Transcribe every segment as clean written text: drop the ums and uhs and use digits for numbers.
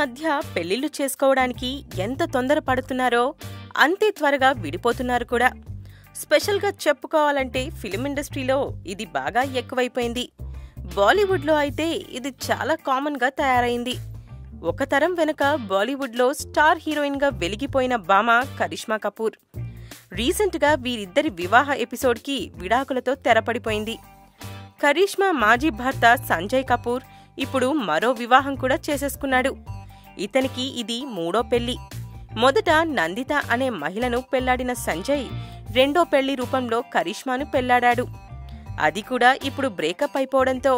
మధ్య పెళ్లిళ్లు చేసుకోవడానికి ఎంత తొందరపడుతున్నారో అంతే త్వరగా విడిపోతున్నారు కూడా. స్పెషల్గా చెప్పుకోవాలంటే ఫిలిం ఇండస్ట్రీలో ఇది బాగా ఎక్కువైపోయింది. బాలీవుడ్లో అయితే ఇది చాలా కామన్గా తయారైంది. ఒక తరం వెనుక బాలీవుడ్లో స్టార్ హీరోయిన్గా వెలిగిపోయిన భామ కరిష్మా కపూర్. రీసెంట్గా వీరిద్దరి వివాహ ఎపిసోడ్కి విడాకులతో తెరపడిపోయింది. కరిష్మా మాజీ భర్త సంజయ్ కపూర్ ఇప్పుడు మరో వివాహం కూడా చేసేసుకున్నాడు. ఇతనికి ఇది 3వ పెళ్లి. మొదట నందిత అనే మహిళను పెళ్లాడిన సంజయ్ రెండో పెళ్లి రూపంలో కరిష్మాను పెళ్లాడాడు. అది కూడా ఇప్పుడు బ్రేకప్ అయిపోవడంతో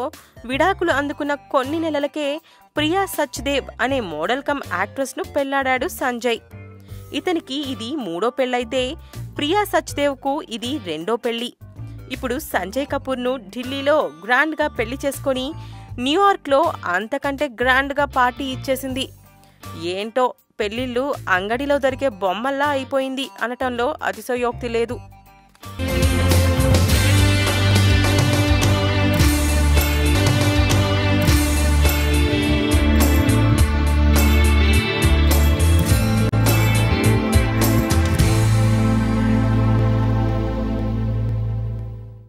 విడాకులు అందుకున్న కొన్ని నెలలకే ప్రియా సచ్దేవ్ అనే మోడల్ కమ్ యాక్ట్రెస్ను పెళ్లాడాడు సంజయ్. ఇతనికి ఇది 3వ పెళ్లైతే ప్రియా సచ్దేవ్కు ఇది రెండో పెళ్లి. ఇప్పుడు సంజయ్ కపూర్ను ఢిల్లీలో గ్రాండ్గా పెళ్లి చేసుకొని న్యూయార్క్లో అంతకంటే గ్రాండ్గా పార్టీ ఇచ్చేసింది. ఏంటో పెళ్లిళ్ళు అంగడిలో దొరికే బొమ్మల్లా అయిపోయింది అనటంలో అతిశయోక్తి లేదు.